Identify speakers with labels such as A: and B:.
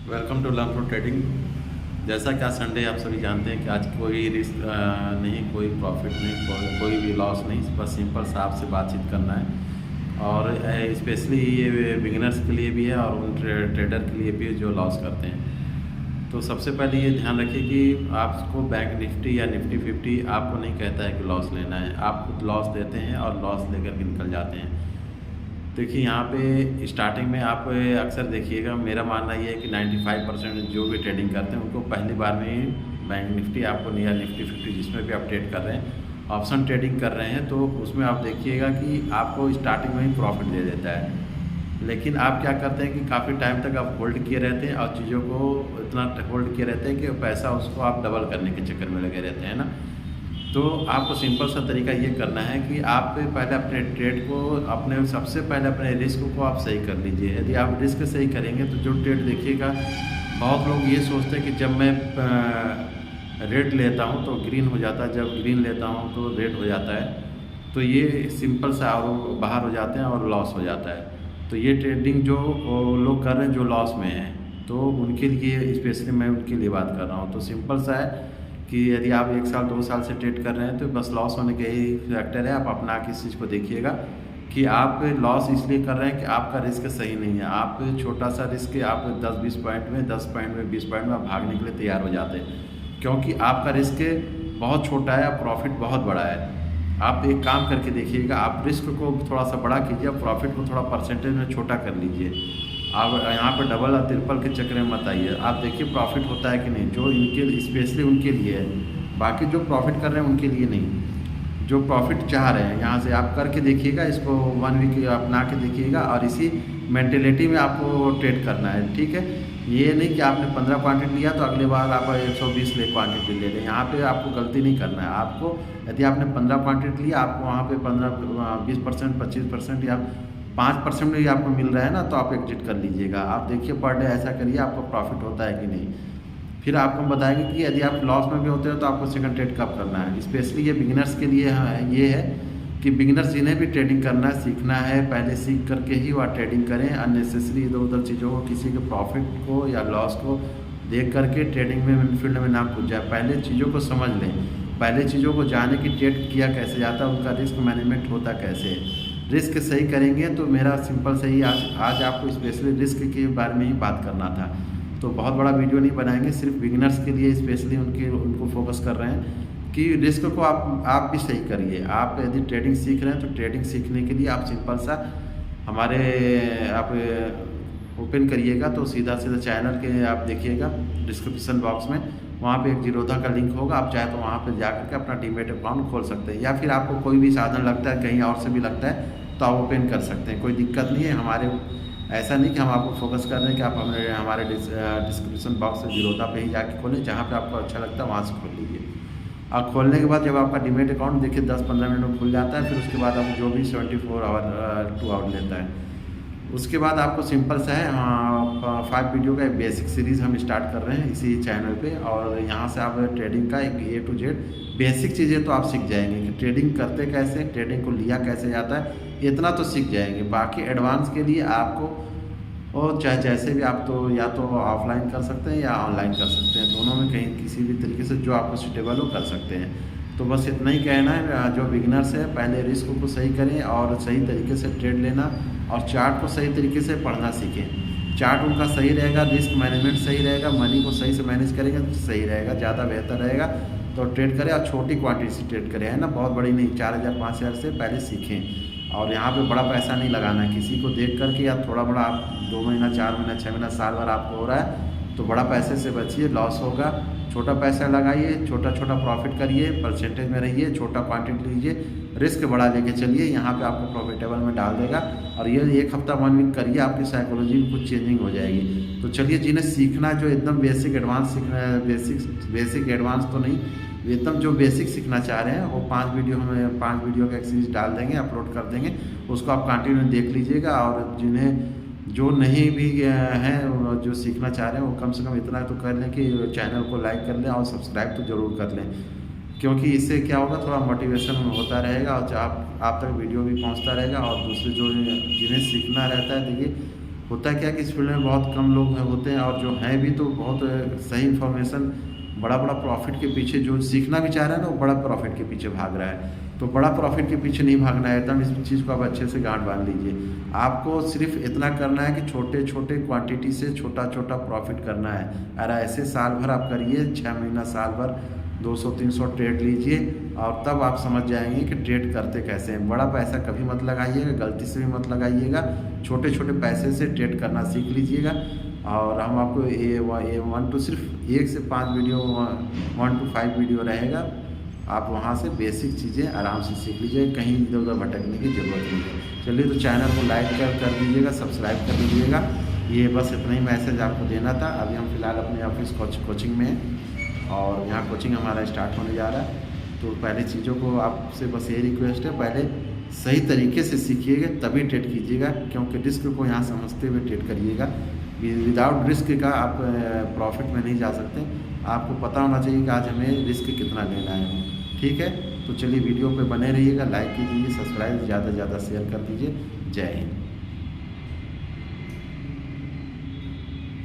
A: Welcome to learn for trading. जैसा कि आज संडे आप सभी जानते हैं कि आज कोई रिस्क नहीं, कोई प्रॉफिट नहीं, कोई भी लॉस नहीं, बस सिंपल सा आपसे बातचीत करना है। और स्पेशली ये बिगिनर्स के लिए भी है और उन ट्रेडर के लिए भी है जो लॉस करते हैं। तो सबसे पहले ये ध्यान रखिए कि आपको बैंक निफ्टी या निफ्टी 50 आपको नहीं कहता है कि लॉस लेना है। आप खुद लॉस देते हैं और लॉस लेकर के निकल जाते हैं। देखिए यहाँ पे स्टार्टिंग में आप अक्सर देखिएगा, मेरा मानना ये है कि 95% जो भी ट्रेडिंग करते हैं उनको पहली बार में ही बैंक निफ्टी आपको या निफ्टी 50 जिसमें भी आप ट्रेड कर रहे हैं, ऑप्शन ट्रेडिंग कर रहे हैं, तो उसमें आप देखिएगा कि आपको स्टार्टिंग में ही प्रॉफिट दे देता है। लेकिन आप क्या करते हैं कि काफ़ी टाइम तक आप होल्ड किए रहते हैं और चीज़ों को इतना होल्ड किए रहते हैं कि पैसा उसको आप डबल करने के चक्कर में लगे रहते हैं ना। तो आपको सिंपल सा तरीका ये करना है कि आप पहले अपने ट्रेड को सबसे पहले अपने रिस्क को आप सही कर लीजिए। यदि आप रिस्क सही करेंगे तो जो ट्रेड देखिएगा, बहुत लोग ये सोचते हैं कि जब मैं रेड लेता हूँ तो ग्रीन हो जाता है, जब ग्रीन लेता हूँ तो रेड हो जाता है। तो ये सिंपल सा और बाहर हो जाते हैं और लॉस हो जाता है। तो ये ट्रेडिंग जो लोग कर रहे हैं जो लॉस में हैं, तो उनके लिए स्पेशली मैं उनके लिए बात कर रहा हूँ। तो सिंपल सा है कि यदि आप 1 साल 2 साल से ट्रेड कर रहे हैं तो बस लॉस होने के ही फैक्टर है। आप अपना किस चीज़ को देखिएगा कि आप लॉस इसलिए कर रहे हैं कि आपका रिस्क सही नहीं है। आप छोटा सा रिस्क आप 10-20 पॉइंट में, 10 पॉइंट में, 20 पॉइंट में आप भागने के लिए तैयार हो जाते हैं, क्योंकि आपका रिस्क बहुत छोटा है और प्रॉफिट बहुत बड़ा है। आप एक काम करके देखिएगा, आप रिस्क को थोड़ा सा बड़ा कीजिए, प्रॉफिट को थोड़ा परसेंटेज में छोटा कर लीजिए। आप यहाँ पर डबल और ट्रिपल के चक्कर में मत आइए। आप देखिए प्रॉफिट होता है कि नहीं, जो इनके स्पेशली उनके लिए है, बाकी जो प्रॉफिट कर रहे हैं उनके लिए नहीं। जो प्रॉफिट चाह रहे हैं यहाँ से आप करके देखिएगा, इसको 1 वीक अपना के देखिएगा और इसी मेंटेलिटी में आपको ट्रेड करना है, ठीक है। ये नहीं कि आपने 15 क्वांटिटी लिया तो अगले बार आप 120 ले क्वांटिटी ले लें। यहाँ पे आपको गलती नहीं करना है। आपको यदि आपने 15 क्वांटिटी लिया, आपको वहाँ पे 20%, 25% या 5% में भी आपको मिल रहा है ना, तो आप एग्जिट कर लीजिएगा। आप देखिए पर डे ऐसा करिए, आपको प्रॉफिट होता है कि नहीं। फिर आपको बताएंगे कि यदि आप लॉस में भी होते हो तो आपको सेकंड ट्रेड कब करना है। स्पेशली ये बिगिनर्स के लिए ये है कि बिगिनर्स जिन्हें भी ट्रेडिंग करना है, सीखना है, पहले सीख करके ही वह ट्रेडिंग करें। अननेसेसरी इधर उधर चीज़ों को, किसी के प्रॉफिट को या लॉस को देख करके ट्रेडिंग में फील्ड में ना कूद जाए। पहले चीज़ों को समझ लें, पहले चीज़ों को जाने कि ट्रेड किया कैसे जाता है, उनका रिस्क मैनेजमेंट होता कैसे है। रिस्क सही करेंगे तो मेरा सिंपल सही आज आपको स्पेशली रिस्क के बारे में ही बात करना था। तो बहुत बड़ा वीडियो नहीं बनाएंगे, सिर्फ बिगिनर्स के लिए स्पेशली उनको फोकस कर रहे हैं कि रिस्क को आप भी सही करिए। आप यदि ट्रेडिंग सीख रहे हैं तो ट्रेडिंग सीखने के लिए आप सिंपल सा हमारे आप ओपन करिएगा, तो सीधा चैनल के आप देखिएगा डिस्क्रिप्शन बॉक्स में, वहाँ पे एक जीरोधा का लिंक होगा। आप चाहे तो वहाँ पे जा करके अपना डीमैट अकाउंट खोल सकते हैं, या फिर आपको कोई भी साधन लगता है कहीं और से भी लगता है तो आप ओपन कर सकते हैं, कोई दिक्कत नहीं है। हमारे ऐसा नहीं कि हम आपको फोकस कर रहे हैं कि आप हमारे डिस्क्रिप्शन बॉक्स से जीरोधा पे ही जाके खोलें, जहाँ पे आपको अच्छा लगता है वहाँ से खोल लीजिए। और खोलने के बाद जब आपका डीमैट अकाउंट देखिए 10-15 मिनट में खुल जाता है, फिर उसके बाद आप जो भी 74 आवर 2 आवर लेता है, उसके बाद आपको सिंपल सा है 5 वीडियो का एक बेसिक सीरीज़ हम स्टार्ट कर रहे हैं इसी चैनल पे। और यहाँ से आप ट्रेडिंग का एक A to Z बेसिक चीज़ें तो आप सीख जाएंगे कि ट्रेडिंग करते कैसे, ट्रेडिंग को लिया कैसे जाता है, इतना तो सीख जाएंगे। बाकी एडवांस के लिए आपको और चाहे जैसे भी आप तो या तो ऑफलाइन कर सकते हैं या ऑनलाइन कर सकते हैं, दोनों में कहीं किसी भी तरीके से जो आपको सूटेबल हो कर सकते हैं। तो बस इतना ही कहना है, जो बिगिनर्स है पहले रिस्क को सही करें और सही तरीके से ट्रेड लेना और चार्ट को सही तरीके से पढ़ना सीखें। चार्ट उनका सही रहेगा, रिस्क मैनेजमेंट सही रहेगा, मनी को सही से मैनेज करेंगे तो सही रहेगा, ज़्यादा बेहतर रहेगा। तो ट्रेड करें और छोटी क्वांटिटी से ट्रेड करें, है ना, बहुत बड़ी नहीं, 4000 5000 से पहले सीखें। और यहाँ पे बड़ा पैसा नहीं लगाना है किसी को देख करके, या थोड़ा बड़ा आप 2 महीना 4 महीना 6 महीना साल भर आपको हो रहा है तो बड़ा पैसे से बचिए, लॉस होगा। छोटा पैसा लगाइए, छोटा छोटा प्रॉफिट करिए, परसेंटेज में रहिए, छोटा क्वांटिटी लीजिए, रिस्क बड़ा लेके चलिए, यहाँ पे आपको प्रॉफिटेबल में डाल देगा। और ये 1 हफ्ता 1 वीक करिए, आपकी साइकोलॉजी में कुछ चेंजिंग हो जाएगी। तो चलिए, जिन्हें सीखना जो एकदम बेसिक एडवांस सीखना है, बेसिक एडवांस तो नहीं, एकदम जो बेसिक सीखना चाह रहे हैं वो 5 वीडियो का एक सीरीज डाल देंगे, अपलोड कर देंगे, उसको आप कंटिन्यू देख लीजिएगा। और जिन्हें जो नहीं भी हैं, जो सीखना चाह रहे हैं, वो कम से कम इतना तो कर लें कि चैनल को लाइक कर लें और सब्सक्राइब तो ज़रूर कर लें, क्योंकि इससे क्या होगा, थोड़ा मोटिवेशन होता रहेगा और आप तक वीडियो भी पहुंचता रहेगा। और दूसरे जो जिन्हें सीखना रहता है, देखिए होता है क्या कि इस फील्ड में बहुत कम लोग होते हैं, और जो हैं भी तो बहुत सही इन्फॉर्मेशन, बड़ा बड़ा प्रॉफिट के पीछे जो सीखना भी चाह रहा है ना, वो बड़ा प्रॉफिट के पीछे भाग रहा है। तो बड़ा प्रॉफिट के पीछे नहीं भागना है एकदम, इस चीज़ को आप अच्छे से गांठ बांध लीजिए। आपको सिर्फ इतना करना है कि छोटे छोटे क्वांटिटी से छोटा छोटा प्रॉफिट करना है, और ऐसे साल भर आप करिए, 6 महीना साल भर 200-300 ट्रेड लीजिए, और तब आप समझ जाएंगे कि ट्रेड करते कैसे हैं। बड़ा पैसा कभी मत लगाइएगा, गलती से भी मत लगाइएगा, छोटे छोटे पैसे से ट्रेड करना सीख लीजिएगा। और हम आपको ये 1 to सिर्फ 1 से 5 वीडियो, 1 to 5 वीडियो रहेगा, आप वहाँ से बेसिक चीज़ें आराम से सीख लीजिए, कहीं इधर उधर भटकने की ज़रूरत नहीं है। चलिए, तो चैनल को लाइक कर दीजिएगा, सब्सक्राइब कर दीजिएगा। ये बस इतना ही मैसेज आपको देना था। अभी हम फिलहाल अपने ऑफिस कोचिंग में हैं, और यहाँ कोचिंग हमारा स्टार्ट होने जा रहा है। तो पहले चीज़ों को आपसे बस ये रिक्वेस्ट है, पहले सही तरीके से सीखिएगा तभी ट्रेड कीजिएगा, क्योंकि रिस्क को यहाँ समझते हुए ट्रेड करिएगा। विदाउट रिस्क का आप प्रॉफिट में नहीं जा सकते। आपको पता होना चाहिए कि आज हमें रिस्क कितना लेना है। ठीक है, तो चलिए वीडियो पे बने रहिएगा, लाइक कीजिए, सब्सक्राइब ज़्यादा से ज़्यादा शेयर कर दीजिए। जय हिंद।